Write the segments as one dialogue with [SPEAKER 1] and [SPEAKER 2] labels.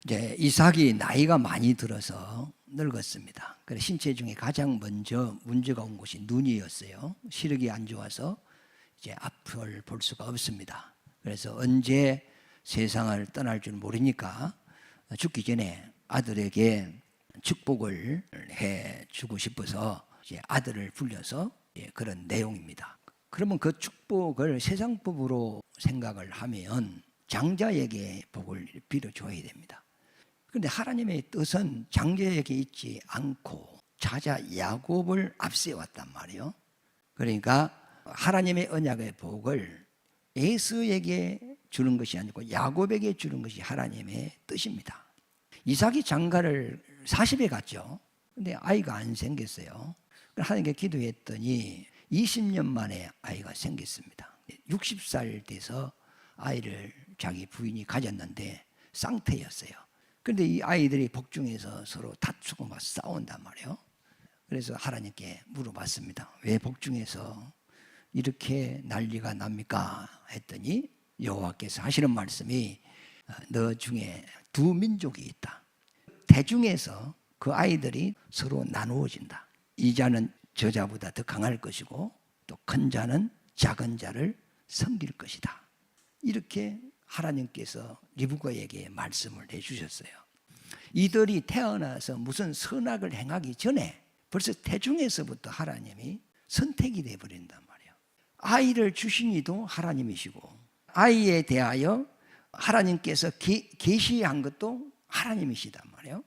[SPEAKER 1] 이제 이삭이 나이가 많이 들어서 늙었습니다. 그래서 신체 중에 가장 먼저 문제가 온 것이 눈이었어요. 시력이 안 좋아서 이제 앞을 볼 수가 없습니다. 그래서 언제 세상을 떠날 줄 모르니까 죽기 전에 아들에게 축복을 해 주고 싶어서 이제 아들을 불려서 그런 내용입니다. 그러면 그 축복을 세상법으로 생각을 하면 장자에게 복을 빌어줘야 됩니다. 그런데 하나님의 뜻은 장자에게 있지 않고 자자 야곱을 앞세웠단 말이에요. 그러니까 하나님의 언약의 복을 에서에게 주는 것이 아니고 야곱에게 주는 것이 하나님의 뜻입니다. 이삭이 장가를 40에 갔죠. 근데 아이가 안 생겼어요. 하나님께 기도했더니 20년 만에 아이가 생겼습니다. 60살 돼서 아이를 자기 부인이 가졌는데 쌍태였어요. 그런데 이 아이들이 복중에서 서로 다투고 막 싸운단 말이에요. 그래서 하나님께 물어봤습니다. 왜 복중에서 이렇게 난리가 납니까? 했더니 여호와께서 하시는 말씀이 너 중에 두 민족이 있다. 대중에서 그 아이들이 서로 나누어진다. 이 자는 저 자보다 더 강할 것이고 또 큰 자는 작은 자를 섬길 것이다. 이렇게 하나님께서 리브가에게 말씀을 해주셨어요. 이들이 태어나서 무슨 선악을 행하기 전에 벌써 태중에서부터 하나님이 선택이 되어버린단 말이에요. 아이를 주신 이도 하나님이시고 아이에 대하여 하나님께서 계시한 것도 하나님이시단 말이에요.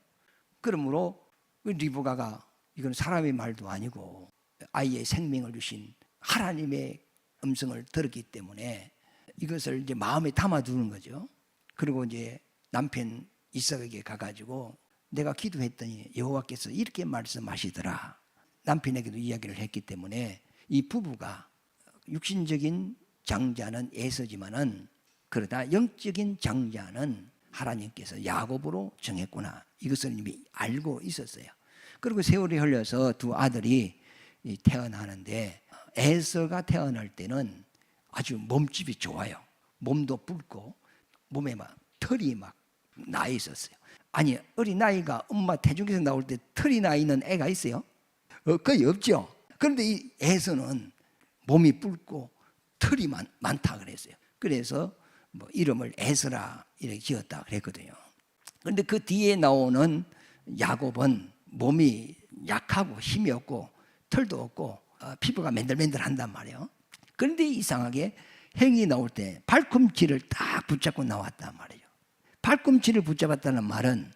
[SPEAKER 1] 그러므로 리브가가 이건 사람의 말도 아니고 아이의 생명을 주신 하나님의 음성을 들었기 때문에 이것을 이제 마음에 담아두는 거죠. 그리고 이제 남편 이삭에게 가가지고 내가 기도했더니 여호와께서 이렇게 말씀하시더라. 남편에게도 이야기를 했기 때문에 이 부부가 육신적인 장자는 에서지만은 그러다 영적인 장자는 하나님께서 야곱으로 정했구나. 이것을 이미 알고 있었어요. 그리고 세월이 흘러서 두 아들이 태어나는데 에서가 태어날 때는 아주 몸집이 좋아요. 몸도 붉고 몸에 막 털이 막 나 있었어요. 아니 어린아이가 엄마 태중에서 나올 때 털이 나 있는 애가 있어요? 거의 없죠. 그런데 이 에서는 몸이 붉고 털이 많다 그랬어요. 그래서 뭐 이름을 에서라 이렇게 지었다 그랬거든요. 그런데 그 뒤에 나오는 야곱은 몸이 약하고 힘이 없고 털도 없고 피부가 맨들맨들한단 말이에요. 그런데 이상하게 행이 나올 때 발꿈치를 딱 붙잡고 나왔단 말이에요. 발꿈치를 붙잡았다는 말은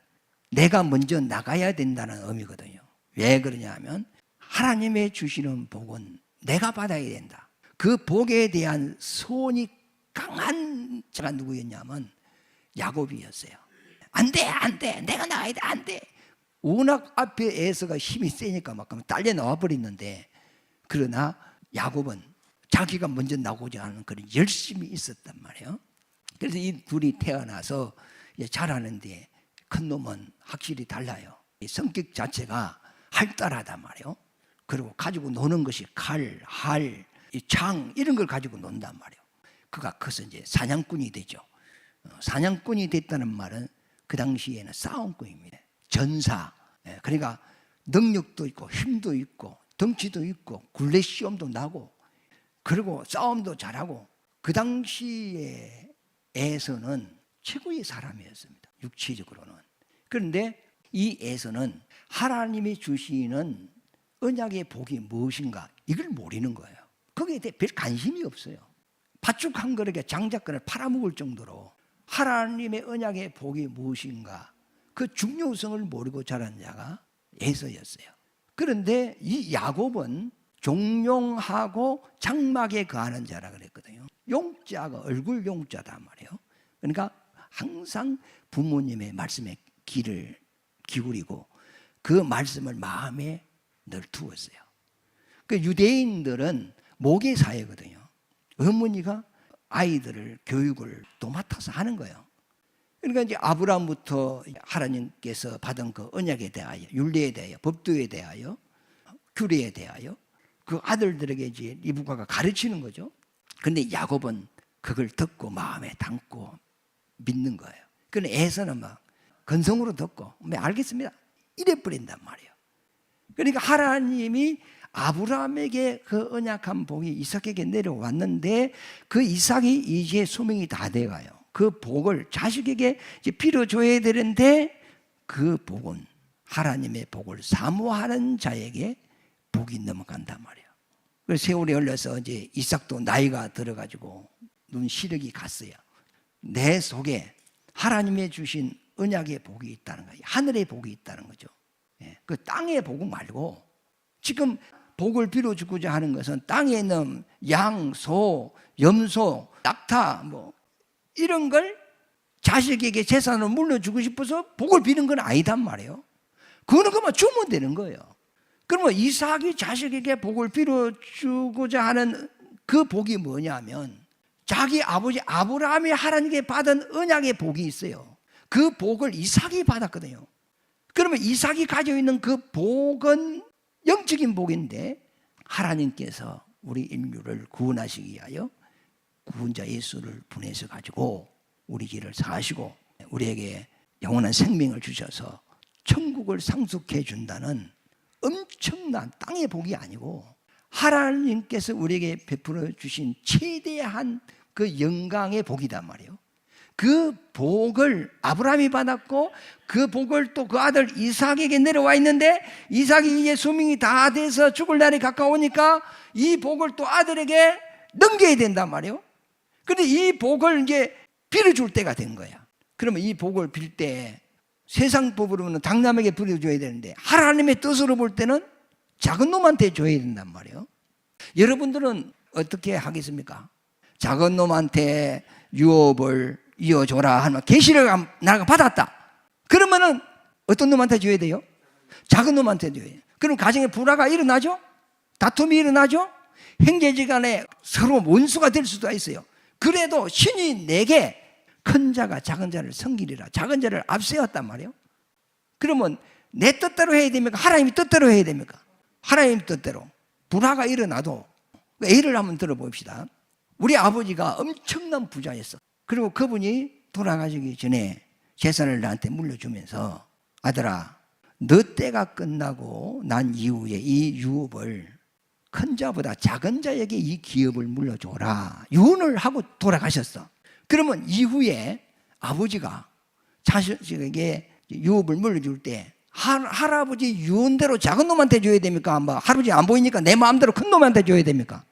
[SPEAKER 1] 내가 먼저 나가야 된다는 의미거든요. 왜 그러냐 하면 하나님의 주시는 복은 내가 받아야 된다. 그 복에 대한 소원이 강한 자가 누구였냐면 야곱이었어요. 안 돼, 안 돼, 내가 나가야 돼, 안 돼. 워낙 앞에 에서가 힘이 세니까 막 딸려 나와 버리는데 그러나 야곱은 자기가 먼저 나오지 않은 그런 열심이 있었단 말이에요. 그래서 이 둘이 태어나서 자라는데 큰 놈은 확실히 달라요. 성격 자체가 활달하단 말이에요. 그리고 가지고 노는 것이 칼, 활, 창 이런 걸 가지고 논단 말이에요. 그가 커서 이제 사냥꾼이 되죠. 사냥꾼이 됐다는 말은 그 당시에는 싸움꾼입니다. 전사. 그러니까 능력도 있고 힘도 있고 덩치도 있고 굴레 시험도 나고 그리고 싸움도 잘하고 그 당시에서는 최고의 사람이었습니다. 육체적으로는. 그런데 이 에서는 하나님이 주시는 언약의 복이 무엇인가 이걸 모르는 거예요. 거기에 대해 별 관심이 없어요. 팥죽 한 그릇에 장작권을 팔아먹을 정도로 하나님의 언약의 복이 무엇인가 그 중요성을 모르고 자란 자가 에서였어요. 그런데 이 야곱은 종용하고 장막에 거하는 자라 그랬거든요. 용자가 얼굴 용자단 말이에요. 그러니까 항상 부모님의 말씀에 귀를 기울이고 그 말씀을 마음에 늘 두었어요. 그 유대인들은 모계 사회거든요. 어머니가 아이들을 교육을 또 맡아서 하는 거예요. 그러니까 이제 아브라함부터 하나님께서 받은 그 언약에 대하여, 율례에 대하여, 법도에 대하여, 규례에 대하여 그 아들들에게 이제 리브가가 가르치는 거죠. 그런데 야곱은 그걸 듣고 마음에 담고 믿는 거예요. 그런데 에서는 막 건성으로 듣고 알겠습니다 이래 버린단 말이에요. 그러니까 하나님이 아브라함에게 그 언약한 복이 이삭에게 내려왔는데 그 이삭이 이제 수명이 다 돼가요. 그 복을 자식에게 이제 빌어줘야 되는데 그 복은 하나님의 복을 사모하는 자에게 복이 넘어간단 말이에요. 그래서 세월이 흘러서 이제 이삭도 나이가 들어가지고 눈 시력이 갔어요. 내 속에 하나님의 주신 언약의 복이 있다는 거예요. 하늘의 복이 있다는 거죠. 그 땅의 복 말고 지금 복을 빌어주고자 하는 것은 땅에 있는 양, 소, 염소, 낙타 뭐 이런 걸 자식에게 재산을 물려주고 싶어서 복을 비는 건 아니단 말이에요. 그거는 그만 주면 되는 거예요. 그러면 이삭이 자식에게 복을 빌어주고자 하는 그 복이 뭐냐면 자기 아버지 아브라함이 하나님께 받은 언약의 복이 있어요. 그 복을 이삭이 받았거든요. 그러면 이삭이 가지고 있는 그 복은 영적인 복인데 하나님께서 우리 인류를 구원하시기 위하여 구원자 예수를 보내서 가지고 우리 길을 사시고 우리에게 영원한 생명을 주셔서 천국을 상속해 준다는 엄청난 땅의 복이 아니고 하나님께서 우리에게 베풀어 주신 최대한 그 영광의 복이단 말이에요. 그 복을 아브라함이 받았고 그 복을 또 그 아들 이삭에게 내려와 있는데 이삭이 이제 수명이 다 돼서 죽을 날이 가까우니까 이 복을 또 아들에게 넘겨야 된단 말이에요. 근데 이 복을 이제 빌어줄 때가 된 거야. 그러면 이 복을 빌 때 세상 법으로는 장남에게 빌어줘야 되는데 하나님의 뜻으로 볼 때는 작은 놈한테 줘야 된단 말이에요. 여러분들은 어떻게 하겠습니까? 작은 놈한테 유업을 이어줘라 하면 계시를 나가 받았다. 그러면은 어떤 놈한테 줘야 돼요? 작은 놈한테 줘야 돼요. 그럼 가정에 불화가 일어나죠? 다툼이 일어나죠? 형제지간에 서로 원수가 될 수도 있어요. 그래도 신이 내게 큰 자가 작은 자를 섬기리라. 작은 자를 앞세웠단 말이에요. 그러면 내 뜻대로 해야 됩니까? 하나님 뜻대로 해야 됩니까? 하나님 뜻대로. 불화가 일어나도 예를 한번 들어봅시다. 우리 아버지가 엄청난 부자였어. 그리고 그분이 돌아가시기 전에 재산을 나한테 물려주면서 아들아 너 때가 끝나고 난 이후에 이 유업을 큰 자보다 작은 자에게 이 기업을 물려줘라 유언을 하고 돌아가셨어. 그러면 이후에 아버지가 자식에게 유업을 물려줄 때 할아버지 유언대로 작은 놈한테 줘야 됩니까? 할아버지 안 보이니까 내 마음대로 큰 놈한테 줘야 됩니까?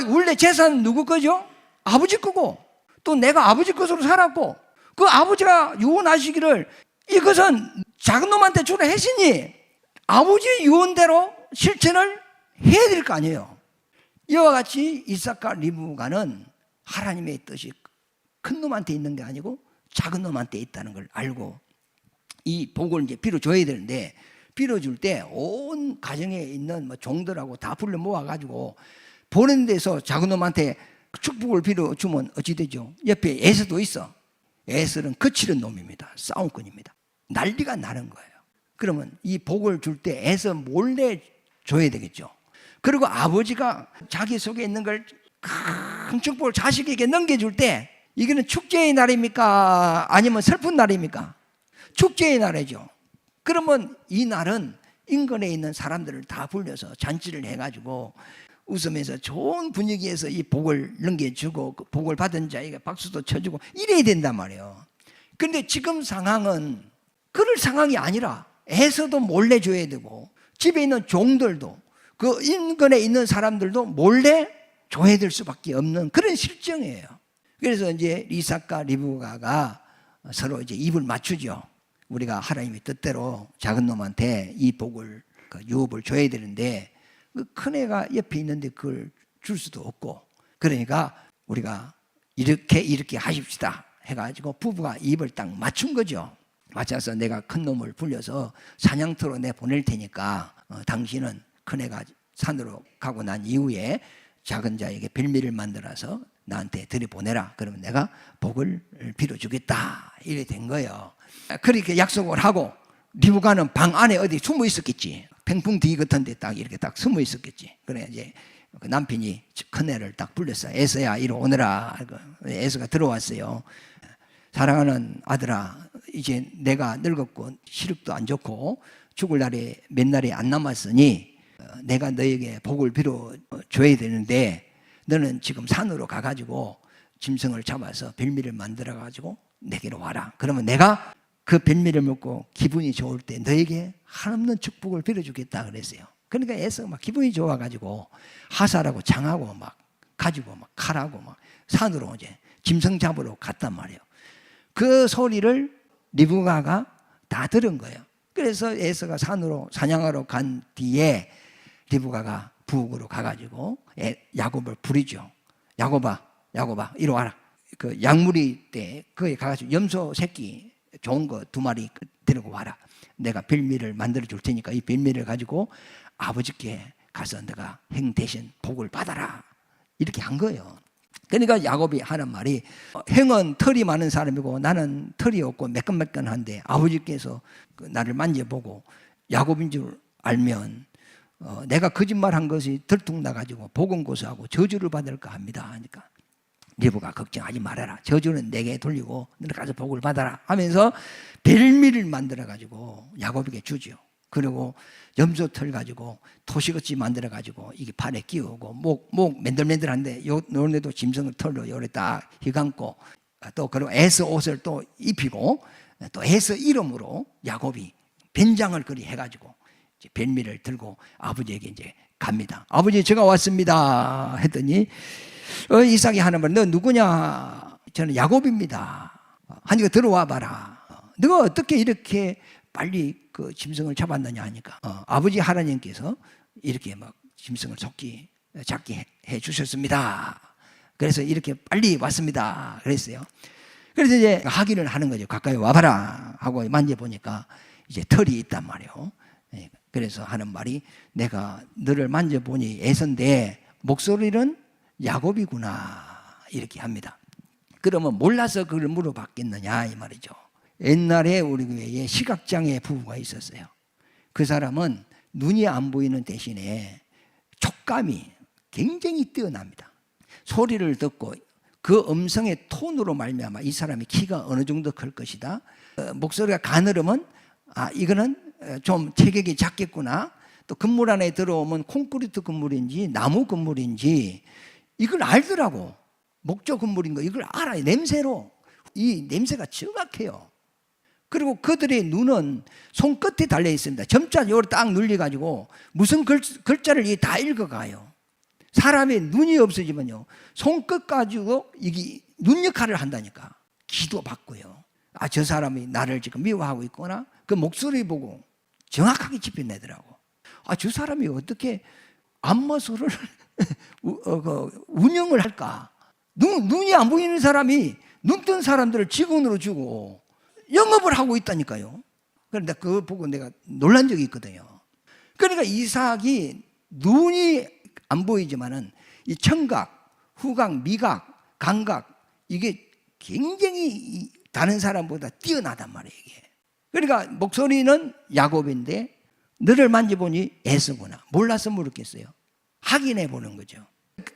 [SPEAKER 1] 원래 재산은 누구 거죠? 아버지 거고 또 내가 아버지 것으로 살았고 그 아버지가 유언하시기를 이것은 작은 놈한테 주라 했으니 아버지의 유언대로 실천을 해야 될 거 아니에요. 이와 같이 이삭과 리브가는 하나님의 뜻이 큰 놈한테 있는 게 아니고 작은 놈한테 있다는 걸 알고 이 복을 이제 빌어줘야 되는데 빌어줄 때 온 가정에 있는 종들하고 다 불러 모아가지고 보는 데서 작은 놈한테 축복을 빌어주면 어찌 되죠? 옆에 에서도 있어. 에서는 거칠은 놈입니다. 싸움꾼입니다. 난리가 나는 거예요. 그러면 이 복을 줄 때 에서 몰래 줘야 되겠죠. 그리고 아버지가 자기 속에 있는 걸 큰 축복을 자식에게 넘겨줄 때 이거는 축제의 날입니까? 아니면 슬픈 날입니까? 축제의 날이죠. 그러면 이 날은 인근에 있는 사람들을 다 불러서 잔치를 해가지고 웃으면서 좋은 분위기에서 이 복을 넘겨주고 그 복을 받은 자에게 박수도 쳐주고 이래야 된단 말이에요. 그런데 지금 상황은 그럴 상황이 아니라 애서도 몰래 줘야 되고 집에 있는 종들도 그 인근에 있는 사람들도 몰래 줘야 될 수밖에 없는 그런 실정이에요. 그래서 이제 이삭과 리브가가 서로 이제 입을 맞추죠. 우리가 하나님의 뜻대로 작은 놈한테 이 복을 유업을 줘야 되는데 그 큰애가 옆에 있는데 그걸 줄 수도 없고 그러니까 우리가 이렇게 하십시다 해가지고 부부가 입을 딱 맞춘 거죠. 맞춰서 내가 큰 놈을 불려서 사냥터로 내 보낼 테니까 당신은 큰애가 산으로 가고 난 이후에 작은 자에게 빌미를 만들어서 나한테 들여보내라. 그러면 내가 복을 빌어주겠다. 이래 된 거예요. 그렇게 약속을 하고 리브가는 방 안에 어디 숨어 있었겠지. 팽풍 뒤 같은 데 딱 이렇게 딱 숨어 있었겠지. 그래 이제 그 남편이 큰애를 딱 불렀어요. 에서야 이리 오너라. 에서가 들어왔어요. 사랑하는 아들아, 이제 내가 늙었고 시력도 안 좋고 죽을 날에 몇 날이 안 남았으니 내가 너에게 복을 빌어 줘야 되는데 너는 지금 산으로 가가지고 짐승을 잡아서 별미를 만들어가지고 내게로 와라. 그러면 내가 그 별미를 먹고 기분이 좋을 때 너에게 한없는 축복을 빌어주겠다 그랬어요. 그러니까 에서가 막 기분이 좋아가지고 하사라고 장하고 막 가지고 막 칼하고 막 산으로 이제 짐승 잡으러 갔단 말이에요. 그 소리를 리브가가 다 들은 거예요. 그래서 에서가 산으로 사냥하러 간 뒤에 리브가가 부엌으로 가가지고 야곱을 부르죠. 야곱아, 이리 와라. 그 양무리 때 거기 가가지고 염소 새끼 좋은 거 2마리 데리고 와라. 내가 별미를 만들어 줄 테니까 이 별미를 가지고 아버지께 가서 내가 행 대신 복을 받아라. 이렇게 한 거예요. 그러니까 야곱이 하는 말이 행은 털이 많은 사람이고 나는 털이 없고 매끈매끈한데 아버지께서 나를 만져보고 야곱인 줄 알면 내가 거짓말한 것이 들통나가지고 복은 고소하고 저주를 받을까 합니다 하니까 리브가 걱정하지 말아라. 저주는 내게 돌리고 너는 가서 복을 받아라 하면서 별미를 만들어가지고 야곱에게 주죠. 그리고 염소털 가지고 토시같이 만들어가지고 이게 팔에 끼우고 목 맨들맨들한데 요런데도 짐승을 털로 요래 딱 휘감고 또 그리고 에서 옷을 또 입히고 또 에서 이름으로 야곱이 변장을 그리 해가지고 이제 별미를 들고 아버지에게 이제 갑니다. 아버지 제가 왔습니다 했더니 이삭이 하는 말, 너 누구냐? 저는 야곱입니다. 하니까 들어와 봐라. 너가 어떻게 이렇게 빨리 그 짐승을 잡았느냐 하니까 아버지 하나님께서 이렇게 막 짐승을 잡게 해 주셨습니다. 그래서 이렇게 빨리 왔습니다. 그랬어요. 그래서 이제 확인을 하는 거죠. 가까이 와봐라 하고 만져보니까 이제 털이 있단 말이에요. 그래서 하는 말이 내가 너를 만져보니 에서인데 목소리는 야곱이구나 이렇게 합니다. 그러면 몰라서 그걸 물어봤겠느냐 이 말이죠. 옛날에 우리 교회에 시각장애 부부가 있었어요. 그 사람은 눈이 안 보이는 대신에 촉감이 굉장히 뛰어납니다. 소리를 듣고 그 음성의 톤으로 말미암아 이 사람이 키가 어느 정도 클 것이다. 목소리가 가늘으면 이거는 좀 체격이 작겠구나. 또 건물 안에 들어오면 콘크리트 건물인지 나무 건물인지 이걸 알더라고. 목조 건물인 거 이걸 알아요. 냄새로. 이 냄새가 정확해요. 그리고 그들의 눈은 손끝에 달려 있습니다. 점자 요로 딱 눌려가지고 무슨 글자를 다 읽어가요. 사람의 눈이 없어지면요 손끝 가지고 이게 눈 역할을 한다니까. 기도 받고요. 저 사람이 나를 지금 미워하고 있거나 그 목소리 보고 정확하게 짚어내더라고. 저 사람이 어떻게 안마소를 운영을 할까? 눈이 안 보이는 사람이 눈 뜬 사람들을 직원으로 주고 영업을 하고 있다니까요. 그런데 그거 보고 내가 놀란 적이 있거든요. 그러니까 이삭이 눈이 안 보이지만은 이 청각, 후각, 미각, 감각 이게 굉장히 다른 사람보다 뛰어나단 말이에요. 이게. 그러니까 목소리는 야곱인데 너를 만져보니 에서구나. 몰라서 물었겠어요. 확인해 보는 거죠.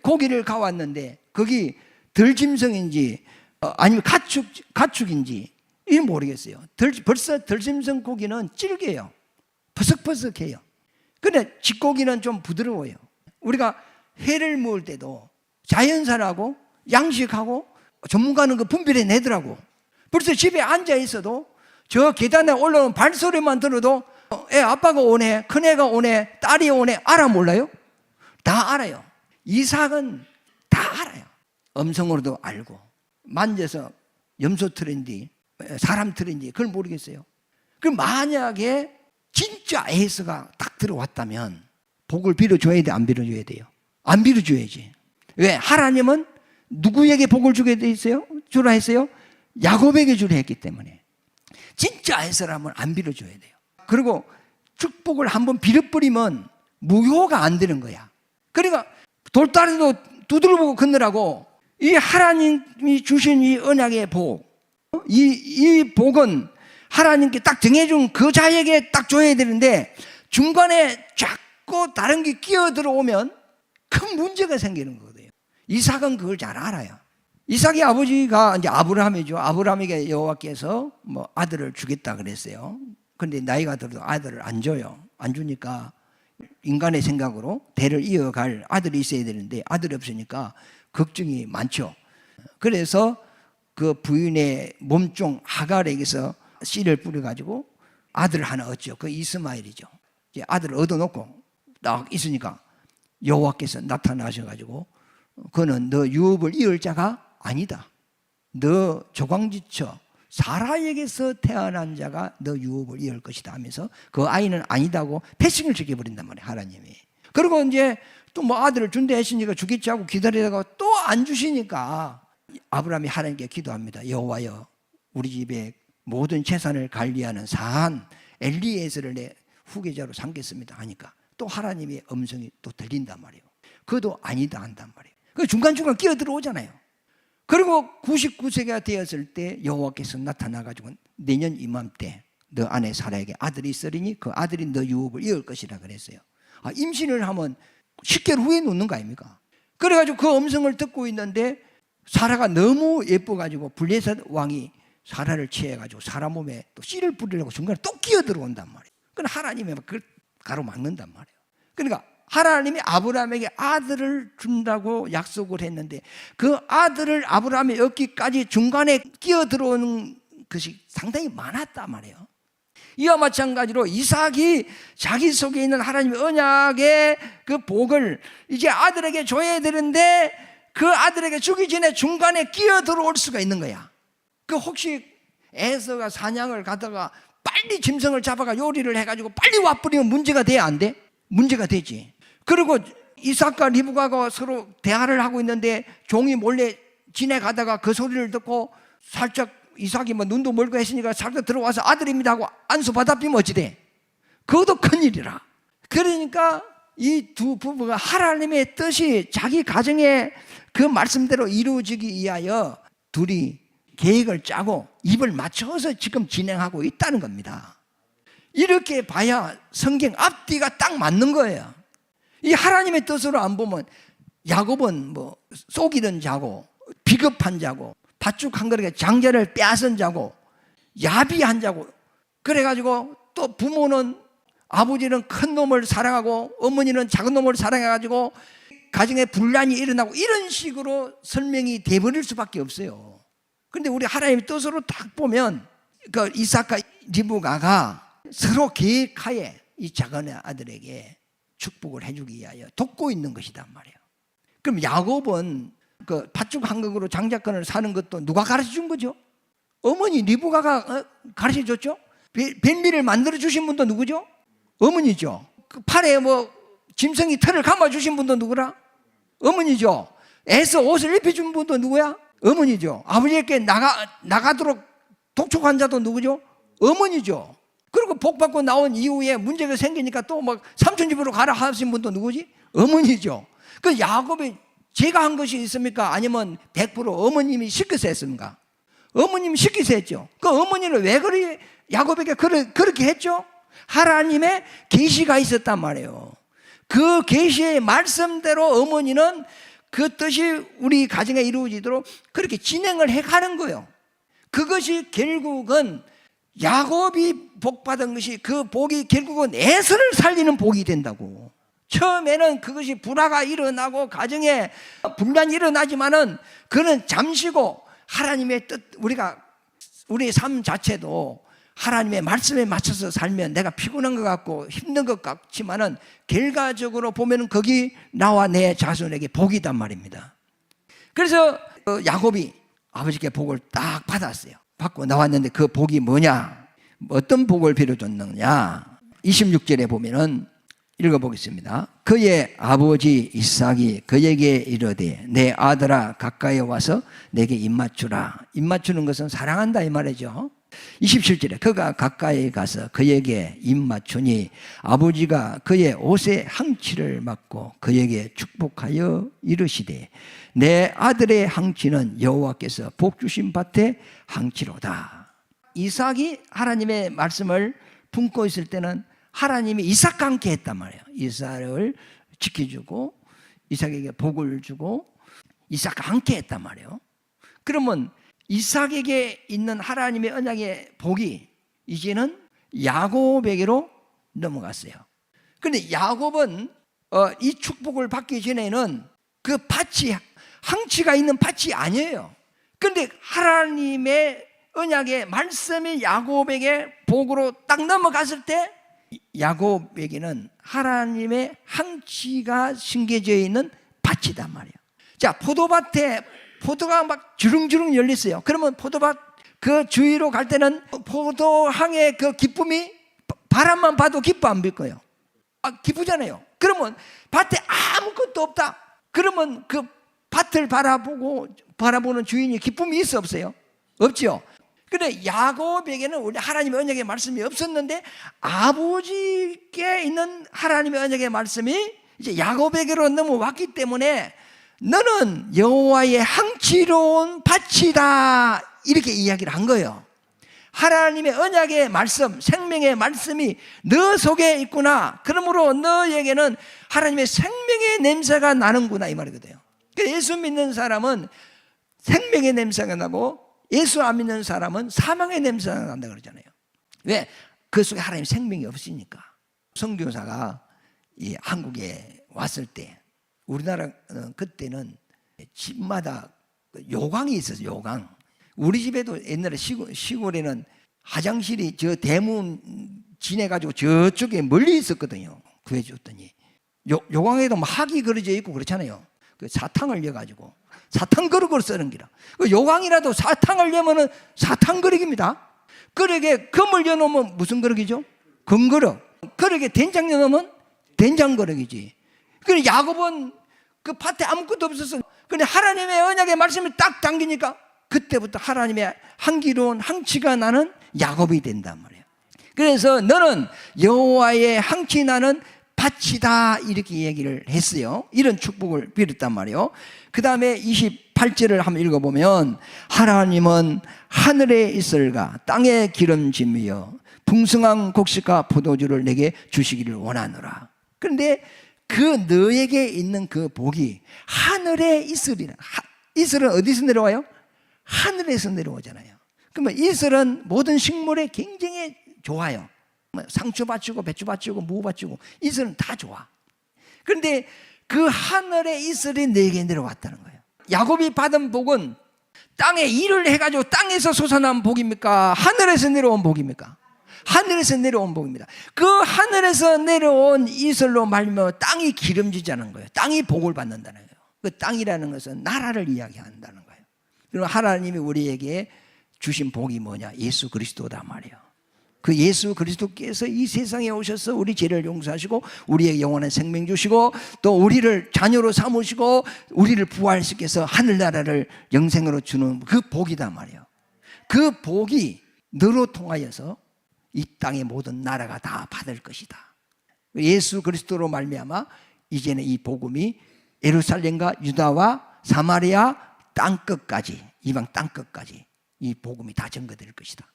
[SPEAKER 1] 고기를 가왔는데 거기 들짐승인지 아니면 가축인지 이건 모르겠어요. 벌써 들짐승 고기는 질겨요. 퍼석퍼석해요. 근데 쥐고기는 좀 부드러워요. 우리가 회를 먹을 때도 자연산하고 양식하고 전문가는 그 분별해 내더라고. 벌써 집에 앉아 있어도 저 계단에 올라오는 발소리만 들어도 애 아빠가 오네, 큰애가 오네, 딸이 오네 알아 몰라요? 다 알아요. 이삭은 다 알아요. 음성으로도 알고 만져서 염소 털인지 사람 털인지 그걸 모르겠어요. 그럼 만약에 진짜 에서가 딱 들어왔다면 복을 빌어줘야 돼, 안 빌어줘야 돼요? 안 빌어줘야지. 왜? 하나님은 누구에게 복을 주게 돼 있어요? 주라 했어요? 야곱에게 주라 했기 때문에. 진짜 에서라면 안 빌어줘야 돼요. 그리고 축복을 한번 빌어버리면 무효가 안 되는 거야. 그러니까 돌다리도 두들보고 걷느라고 이 하나님이 주신 이 언약의 복, 이 복은 하나님께 딱 정해준 그 자에게 딱 줘야 되는데 중간에 자꾸 다른 게 끼어 들어오면 큰 문제가 생기는 거거든요. 이삭은 그걸 잘 알아요. 이삭의 아버지가 이제 아브라함이죠. 아브라함에게 여호와께서 뭐 아들을 주겠다 그랬어요. 그런데 나이가 들어도 아들을 안 줘요. 안 주니까 인간의 생각으로 대를 이어갈 아들이 있어야 되는데 아들이 없으니까 걱정이 많죠. 그래서 그 부인의 몸종 하갈에게서 씨를 뿌려가지고 아들을 하나 얻죠. 그 이스마엘이죠. 이제 아들을 얻어놓고 딱 있으니까 여호와께서 나타나셔가지고 그는 너 유업을 이을 자가 아니다. 너 조광지처 사라에게서 태어난 자가 너 유업을 이을 것이다 하면서 그 아이는 아니다고 패싱을 지켜버린단 말이에요, 하나님이. 그리고 이제 또 뭐 아들을 준다 했으니까 주겠지 하고 기다리다가 또 안 주시니까 아브라함이 하나님께 기도합니다. 여호와여, 우리 집에 모든 재산을 관리하는 사한 엘리에셀을 내 후계자로 삼겠습니다 하니까 또 하나님의 음성이 또 들린단 말이에요. 그것도 아니다 한단 말이에요. 그 중간중간 끼어 들어오잖아요. 그리고 99세가 되었을 때 여호와께서 나타나가지고 내년 이맘때 너 아내 사라에게 아들이 있으리니 그 아들이 너 유업을 이을 것이라 그랬어요. 임신을 하면 10개월 후에 놓는 거 아닙니까? 그래가지고 그 음성을 듣고 있는데 사라가 너무 예뻐가지고 블레셋 왕이 사라를 취해가지고 사라 몸에 또 씨를 뿌리려고 중간에 또 끼어 들어온단 말이에요. 그럼 하나님이 그걸 가로막는단 말이에요. 그러니까 하나님이 아브라함에게 아들을 준다고 약속을 했는데 그 아들을 아브라함이 얻기까지 중간에 끼어 들어오는 것이 상당히 많았단 말이에요. 이와 마찬가지로 이삭이 자기 속에 있는 하나님의 언약의 그 복을 이제 아들에게 줘야 되는데 그 아들에게 주기 전에 중간에 끼어 들어올 수가 있는 거야. 그 혹시 에서가 사냥을 가다가 빨리 짐승을 잡아가 요리를 해가지고 빨리 와버리면 문제가 돼야 안 돼? 문제가 되지. 그리고 이삭과 리브가가 서로 대화를 하고 있는데 종이 몰래 지나가다가 그 소리를 듣고 살짝 이삭이 뭐 눈도 멀고 했으니까 살짝 들어와서 아들입니다 하고 안수 받아비면 어찌 돼? 그것도 큰일이라. 그러니까 이 두 부부가 하나님의 뜻이 자기 가정의 그 말씀대로 이루어지기 위하여 둘이 계획을 짜고 입을 맞춰서 지금 진행하고 있다는 겁니다. 이렇게 봐야 성경 앞뒤가 딱 맞는 거예요. 이 하나님의 뜻으로 안 보면 야곱은 뭐 속이던 자고 비겁한 자고 팥죽 한 그릇에 장자를 빼앗은 자고 야비한 자고 그래가지고 또 부모는 아버지는 큰 놈을 사랑하고 어머니는 작은 놈을 사랑해가지고 가정에 분란이 일어나고 이런 식으로 설명이 돼버릴 수밖에 없어요. 그런데 우리 하나님의 뜻으로 딱 보면 그 이삭과 리브가가 서로 계획하에 이 작은 아들에게 축복을 해주기 위하여 돕고 있는 것이단 말이에요. 그럼 야곱은 그 팥죽 한 그릇으로 장자권을 사는 것도 누가 가르쳐 준 거죠? 어머니 리브가가 가르쳐 줬죠? 뱀비를 만들어 주신 분도 누구죠? 어머니죠. 그 팔에 뭐 짐승이 털을 감아 주신 분도 누구라? 어머니죠. 애써 옷을 입혀준 분도 누구야? 어머니죠. 아버지께 나가도록 독촉한 자도 누구죠? 어머니죠. 그리고 복 받고 나온 이후에 문제가 생기니까 또 막 삼촌 집으로 가라 하신 분도 누구지? 어머니죠. 그 야곱이 제가 한 것이 있습니까? 아니면 100% 어머님이 시켜서 했습니까? 어머님이 시켜서 했죠. 그 어머니는 왜 그래 야곱에게 그렇게 했죠? 하나님의 계시가 있었단 말이에요. 그 계시의 말씀대로 어머니는 그 뜻이 우리 가정에 이루어지도록 그렇게 진행을 해가는 거예요. 그것이 결국은 야곱이 복받은 것이 그 복이 결국은 에서를 살리는 복이 된다고. 처음에는 그것이 불화가 일어나고 가정에 분란이 일어나지만은 그는 잠시고 하나님의 뜻, 우리의 삶 자체도 하나님의 말씀에 맞춰서 살면 내가 피곤한 것 같고 힘든 것 같지만은 결과적으로 보면은 거기 나와 내 자손에게 복이단 말입니다. 그래서 야곱이 아버지께 복을 딱 받았어요. 받고 나왔는데 그 복이 뭐냐? 어떤 복을 빌어줬느냐? 26절에 보면은 읽어보겠습니다. 그의 아버지 이삭이 그에게 이르되 내 아들아 가까이 와서 내게 입맞추라. 입맞추는 것은 사랑한다 이 말이죠. 27절에 그가 가까이 가서 그에게 입맞추니 아버지가 그의 옷에 항치를 맞고 그에게 축복하여 이르시되 내 아들의 항치는 여호와께서 복 주신 밭에 항치로다. 이삭이 하나님의 말씀을 품고 있을 때는 하나님이 이삭과 함께 했단 말이에요. 이삭을 지켜주고 이삭에게 복을 주고 이삭과 함께 했단 말이에요. 그러면 이삭에게 있는 하나님의 언약의 복이 이제는 야곱에게로 넘어갔어요. 그런데 야곱은 이 축복을 받기 전에는 그 밭이 항치가 있는 밭이 아니에요. 그런데 하나님의 언약의 말씀이 야곱에게 복으로 딱 넘어갔을 때 야곱에게는 하나님의 항치가 심겨져 있는 밭이단 말이에요. 자, 포도밭에 포도가 막 주릉주릉 열렸어요. 그러면 포도밭 그 주위로 갈 때는 포도향의 그 기쁨이 바람만 봐도 기뻐 안 빌 거예요. 기쁘잖아요. 그러면 밭에 아무것도 없다. 그러면 그 밭을 바라보는 주인이 기쁨이 있어 없어요? 없죠. 근데 야곱에게는 우리 하나님의 언약의 말씀이 없었는데 아버지께 있는 하나님의 언약의 말씀이 이제 야곱에게로 넘어왔기 때문에 너는 여호와의 항치로운 밭이다 이렇게 이야기를 한 거예요. 하나님의 언약의 말씀, 생명의 말씀이 너 속에 있구나. 그러므로 너에게는 하나님의 생명의 냄새가 나는구나 이 말이거든요. 예수 믿는 사람은 생명의 냄새가 나고 예수 안 믿는 사람은 사망의 냄새가 난다 그러잖아요. 왜? 그 속에 하나님의 생명이 없으니까. 선교사가 이 한국에 왔을 때 우리나라는 그때는 집마다 요강이 있었어요. 요강. 우리 집에도 옛날에 시골에는 화장실이 저 대문 지내가지고 저쪽에 멀리 있었거든요. 구해줬더니 요강에도 막 학이 그려져 있고 그렇잖아요. 그 사탕을 넣어가지고 사탕 그릇을 쓰는 기라. 그 요강이라도 사탕을 넣으면 사탕 그릇입니다. 그릇에 금을 넣어놓으면 무슨 그릇이죠? 금그릇. 그릇에 된장 넣어놓으면 된장 그릇이지. 그래 야곱은 그 밭에 아무것도 없었어. 근데 하나님의 언약의 말씀이 딱 당기니까 그때부터 하나님의 향기로운 항치가 나는 야곱이 된단 말이에요. 그래서 너는 여호와의 항치 나는 밭이다 이렇게 얘기를 했어요. 이런 축복을 빌었단 말이에요. 그 다음에 28절을 한번 읽어보면 하나님은 하늘에 있을가 땅에 기름짐이여 풍성한 곡식과 포도주를 내게 주시기를 원하노라. 그런데 그 너에게 있는 그 복이 하늘에 있으리라. 이슬은 어디서 내려와요? 하늘에서 내려오잖아요. 그러면 이슬은 모든 식물에 굉장히 좋아요. 상추 받치고 배추 받치고 무 받치고 이슬은 다 좋아. 그런데 그 하늘의 이슬이 내게 내려왔다는 거예요. 야곱이 받은 복은 땅에 일을 해가지고 땅에서 솟아난 복입니까? 하늘에서 내려온 복입니까? 하늘에서 내려온 복입니다. 그 하늘에서 내려온 이슬로 말미암아 땅이 기름지자는 거예요. 땅이 복을 받는다는 거예요. 그 땅이라는 것은 나라를 이야기한다는 거예요. 그리고 하나님이 우리에게 주신 복이 뭐냐? 예수 그리스도다 말이에요. 그 예수 그리스도께서 이 세상에 오셔서 우리 죄를 용서하시고 우리의 영원한 생명 주시고 또 우리를 자녀로 삼으시고 우리를 부활시켜서 하늘나라를 영생으로 주는 그 복이다 말이에요. 그 복이 너로 통하여서 이 땅의 모든 나라가 다 받을 것이다. 예수 그리스도로 말미암아 이제는 이 복음이 예루살렘과 유다와 사마리아 땅끝까지 이방 땅끝까지 이 복음이 다 전거될 것이다.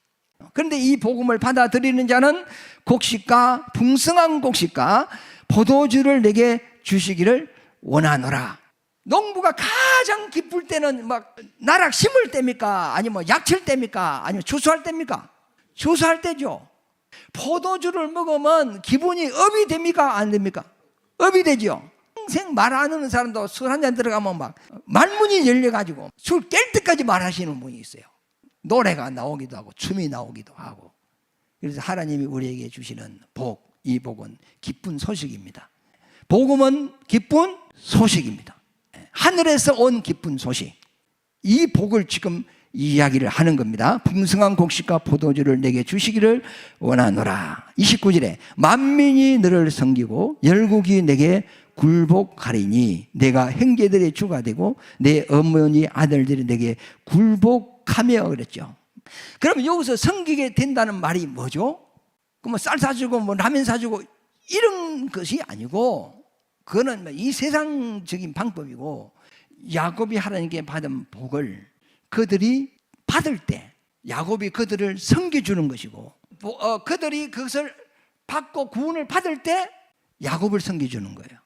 [SPEAKER 1] 그런데 이 복음을 받아들이는 자는 곡식과 풍성한 곡식과 포도주를 내게 주시기를 원하노라. 농부가 가장 기쁠 때는 막 나락 심을 때입니까? 아니면 약칠 때입니까? 아니면 추수할 때입니까? 추수할 때죠. 포도주를 먹으면 기분이 업이 됩니까? 안 됩니까? 업이 되죠. 평생 말 안 하는 사람도 술 한 잔 들어가면 막 말문이 열려가지고 술 깰 때까지 말하시는 분이 있어요. 노래가 나오기도 하고 춤이 나오기도 하고. 그래서 하나님이 우리에게 주시는 복, 이 복은 기쁜 소식입니다. 복음은 기쁜 소식입니다. 하늘에서 온 기쁜 소식. 이 복을 지금 이야기를 하는 겁니다. 풍성한 곡식과 포도주를 내게 주시기를 원하노라. 29절에 만민이 너를 섬기고 열국이 내게 굴복하리니 내가 형제들의 주가 되고 내 어머니 아들들이 내게 굴복하며 그랬죠. 그럼 여기서 섬기게 된다는 말이 뭐죠? 뭐 쌀 사주고 뭐 라면 사주고 이런 것이 아니고 그거는 이 세상적인 방법이고 야곱이 하나님께 받은 복을 그들이 받을 때 야곱이 그들을 섬겨주는 것이고 그들이 그것을 받고 구원을 받을 때 야곱을 섬겨주는 거예요.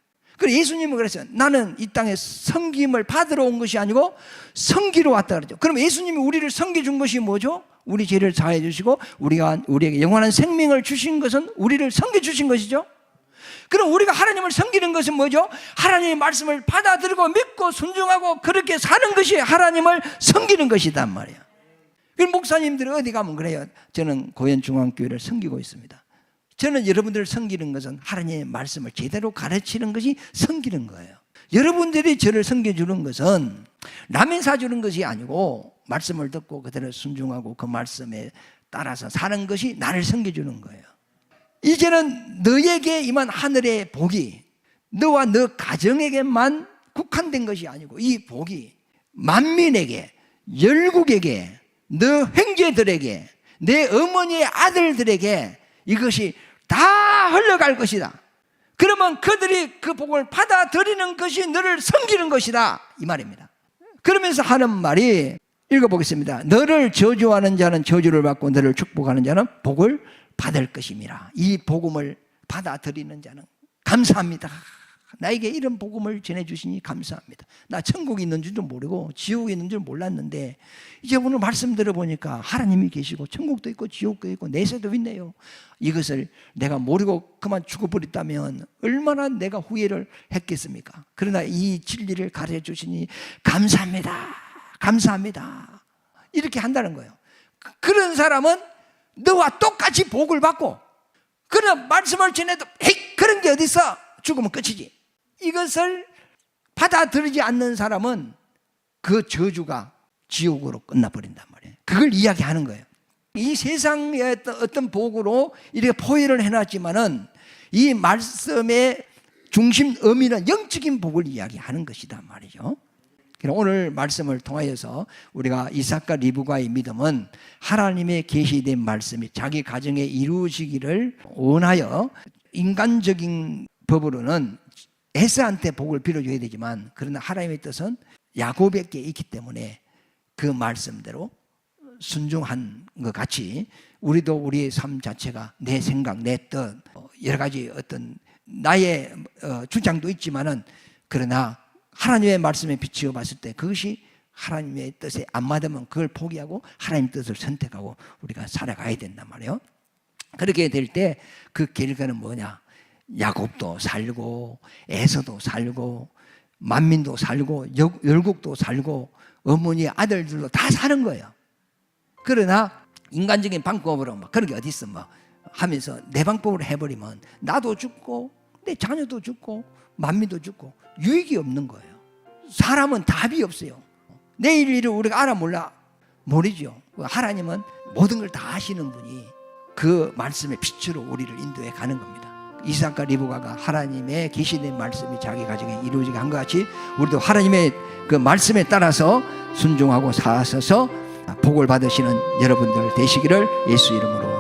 [SPEAKER 1] 그래서 예수님은 그랬어요. 나는 이 땅에 섬김을 받으러 온 것이 아니고 섬기러 왔다 그러죠. 그럼 예수님이 우리를 섬겨준 것이 뭐죠? 우리 죄를 사해 주시고 우리에게 영원한 생명을 주신 것은 우리를 섬겨주신 것이죠. 그럼 우리가 하나님을 섬기는 것은 뭐죠? 하나님의 말씀을 받아들이고 믿고 순종하고 그렇게 사는 것이 하나님을 섬기는 것이단 말이에요. 그럼 목사님들이 어디 가면 그래요. 저는 고현중앙교회를 섬기고 있습니다. 저는 여러분들을 섬기는 것은 하나님의 말씀을 제대로 가르치는 것이 섬기는 거예요. 여러분들이 저를 섬겨주는 것은 라면 사주는 것이 아니고 말씀을 듣고 그대로 순종하고 그 말씀에 따라서 사는 것이 나를 섬겨주는 거예요. 이제는 너에게 임한 하늘의 복이 너와 너 가정에게만 국한된 것이 아니고 이 복이 만민에게, 열국에게, 너 형제들에게, 내 어머니의 아들들에게 이것이 다 흘러갈 것이다. 그러면 그들이 그 복을 받아들이는 것이 너를 섬기는 것이다 이 말입니다. 그러면서 하는 말이 읽어보겠습니다. 너를 저주하는 자는 저주를 받고 너를 축복하는 자는 복을 받을 것임이라. 이 복음을 받아들이는 자는 감사합니다. 나에게 이런 복음을 전해주시니 감사합니다. 나 천국이 있는 줄도 모르고 지옥이 있는 줄 몰랐는데 이제 오늘 말씀 들어보니까 하나님이 계시고 천국도 있고 지옥도 있고 내세도 있네요. 이것을 내가 모르고 그만 죽어버렸다면 얼마나 내가 후회를 했겠습니까? 그러나 이 진리를 가르쳐 주시니 감사합니다. 감사합니다. 이렇게 한다는 거예요. 그런 사람은 너와 똑같이 복을 받고 그런 말씀을 전해도 헤이 그런 게 어디 있어? 죽으면 끝이지. 이것을 받아들이지 않는 사람은 그 저주가 지옥으로 끝나버린단 말이에요. 그걸 이야기하는 거예요. 이 세상의 어떤 복으로 이렇게 포회를 해놨지만은 이 말씀의 중심 의미는 영적인 복을 이야기하는 것이다 말이죠. 오늘 말씀을 통하여서 우리가 이삭과 리브가의 믿음은 하나님의 계시된 말씀이 자기 가정에 이루어지기를 원하여 인간적인 법으로는 에사한테 복을 빌어줘야 되지만 그러나 하나님의 뜻은 야곱에게 있기 때문에 그 말씀대로 순종한 것 같이 우리도 우리의 삶 자체가 내 생각, 내 뜻, 여러 가지 어떤 나의 주장도 있지만은 그러나 하나님의 말씀에 비추어 봤을 때 그것이 하나님의 뜻에 안 맞으면 그걸 포기하고 하나님의 뜻을 선택하고 우리가 살아가야 된단 말이에요. 그렇게 될 때 그 결과는 뭐냐? 야곱도 살고 에서도 살고 만민도 살고 열국도 살고 어머니의 아들들도 다 사는 거예요. 그러나 인간적인 방법으로 막 그런 게 어디 있어 뭐 하면서 내 방법으로 해버리면 나도 죽고 내 자녀도 죽고 만민도 죽고 유익이 없는 거예요. 사람은 답이 없어요. 내일 일을 우리가 알아 몰라 모르죠. 하나님은 모든 걸 다 아시는 분이 그 말씀의 빛으로 우리를 인도해 가는 겁니다. 이삭과 리브가가 하나님의 계시된 말씀이 자기 가정에 이루어지게 한 것 같이 우리도 하나님의 그 말씀에 따라서 순종하고 사서서 복을 받으시는 여러분들 되시기를 예수 이름으로